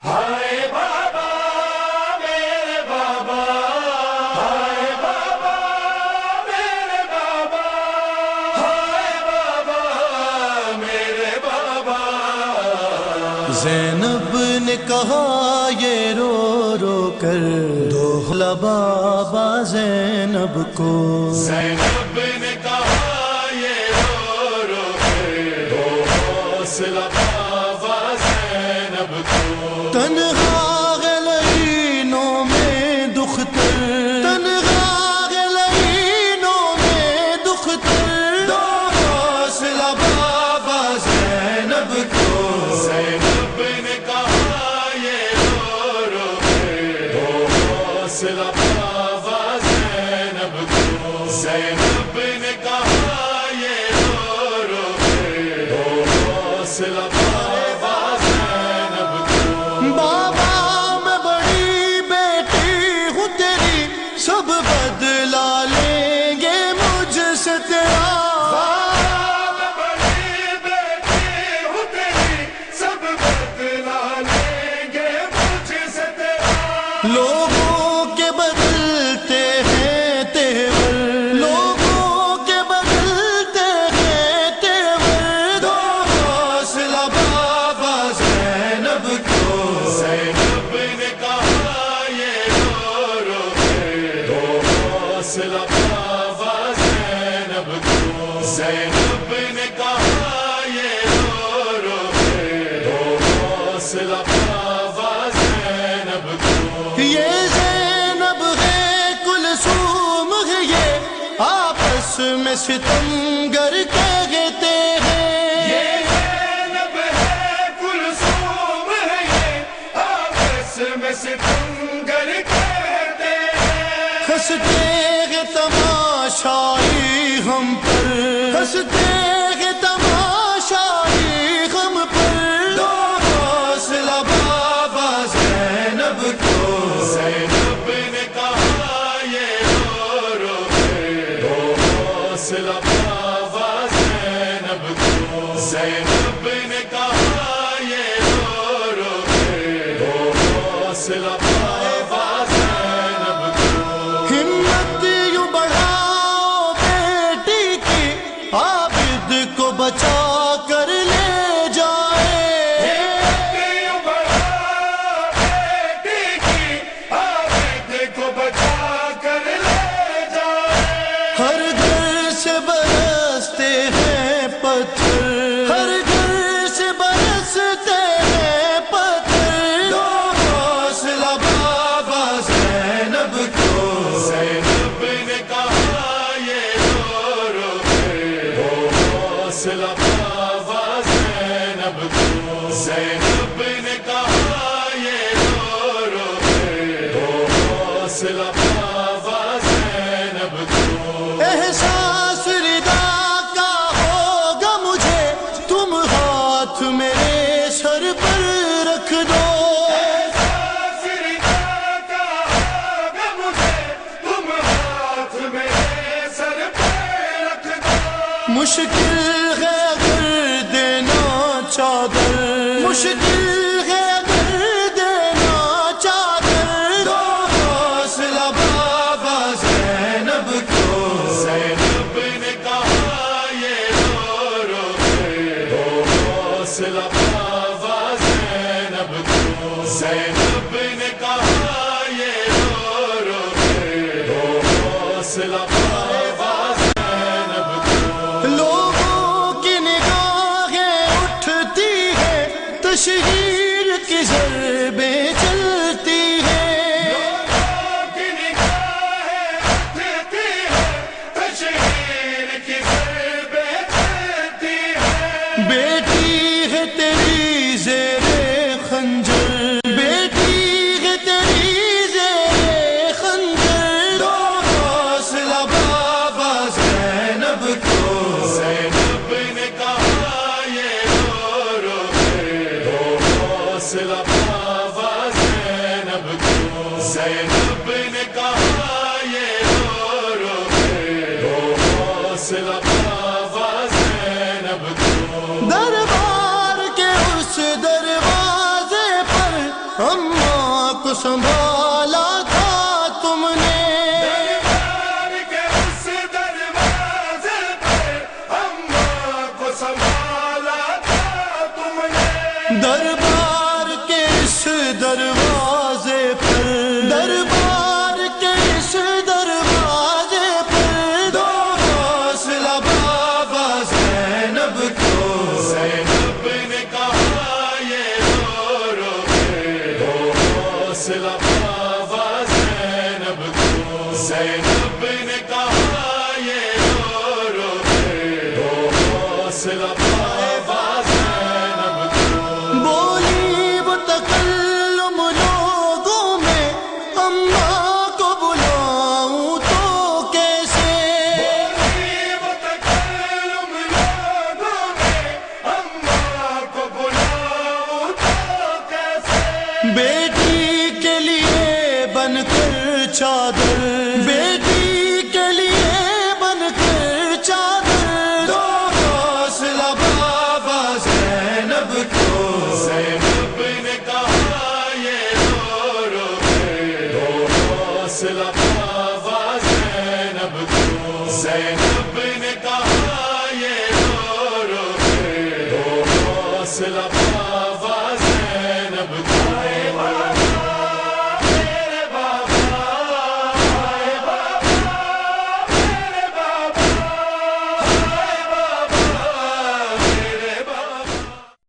ہائے بابا میرے بابا، ہائے بابا میرے بابا، ہائے بابا میرے بابا۔ زینب نے کہا یہ رو رو کر، دوہلا بابا زینب کو۔ زینب نے کہا یہ رو رو کر، دو حوصلہ بابا زینب کو۔ تنہا غلینوں میں دختر، تنہا غلینوں میں دختر، دو حوصلہ بابا زینب کو۔ زینب نے کہا یہ رو رو کر، دو حوصلہ بابا زینب کو۔ زینب نے کہا یہ رو رو کر، دو حوصلہ بابا زینب کو۔ بابا میں بڑی بیٹی ہوں تیری، سب بدلا لیں گے مجھ سے تیرا۔ میں بڑی بیٹی ہوں تیری، سب بدلا لیں گے مجھ سے تیرا۔ لوگوں کے بدلتے ہیں تیور، لوگوں کے بدلتے ہیں تیور، دو حوصلہ بابا زینب کو۔ زینب نے کہا یہ رو رو کر، دو حوصلہ بابا زینب کو۔ زینب نے کہا یہ رو رو کر، دو حوصلہ بابا زینب کو۔ یہ زینب ہے کلثوم ہے، یہ آپس میں ستمگر کہتے ہیں۔ یہ زینب ہے کلثوم ہے، یہ آپس میں ستمگر کہتے ہیں۔ ہنستے ہیں تماشائی ہم پر، ہنستے ہیں تماشائی ہم پر، دو حوصلہ بابا زینب کو۔ زینب نے کہا یہ رو رو کر، دو حوصلہ بابا زینب کو۔ زینب نے کہا یہ رو رو کر، دو حوصلہ بابا زینب کو۔ ہمت یوں بڑھاؤ بیٹی کی، عابد کو بچا کر لے جائے۔ یوں بڑھا بیٹی کی، عابد کو بچا کر لے جائے۔ ہر گھر سے برستے ہیں پتھر، ہر گھر سے برستے ہیں پتھر، دو حوصلہ بابا زینب کو۔ زینب نے کہا یہ رو رو کر، دو حوصلہ بابا زینب کو۔ زینب نے کہا یہ رو رو کر، دو حوصلہ بابا زینب کو۔ احساس ردا کا ہوگا مجھے، تم ہاتھ میرے سر پر رکھ دو۔ احساس ردا کا ہوگا مجھے، تم ہاتھ میرے سر پہ رکھ دو۔ مشکل ہے اگر دینا چادر، مشکل ہے اگر دینا چادر، دو حوصلہ بابا زینب کو۔ زینب نے کہا یہ رو رو کر، دو حوصلہ بابا زینب کو۔ زینب نے کہا یہ رو رو کر، دو حوصلہ بابا زینب کو۔ لوگوں کی نگاہیں اٹھتی ہیں، تشہیر کی ضربیں چلتی ہیں۔ لوگوں کی نگاہیں اٹھتی ہیں، تشہیر کی ضربیں چلتی ہیں۔ بیٹی ہے تیری زیر خنجر، بیٹی ہے تیری زیر خنجر، دو حوصلہ بابا زینب کو۔ زینب نے کہا یہ رو رو کر، دو حوصلہ بابا زینب کو۔ زینب نے کہا یہ رو رو کر، دو حوصلہ بابا زینب کو۔ دربار کے اس دروازے پر سنبھالا تھا تم نے، دربار کے اس دروازے پہ اماں کو سنبھالا تھا تم نے، دربار کے اس دروازے پر، دربار کے اس دروازے پر دو حوصلہ بابا زینب کو، زینب نے کہا یہ رو رو کے، دو حوصلہ بابا زینب کو، زینب نے کہا یہ رو رو کے، دو حوصلہ بابا زینب کو، بولی وہ تکلم لوگوں میں، اماں کو بلاؤں تو کیسے، بولی وہ تکلم لوگوں میں، اماں کو بلاؤں تو کیسے، بیٹی کے لیے بن کر چادر، بیٹی کے لیے بن کر چادر دو حوصلہ بابا زینب کو، زینب نے کہا یہ رو رو کے، دو حوصلہ بابا زینب کو، زینب نے کہا یہ رو رو کے، دو حوصلہ بابا زینب کو،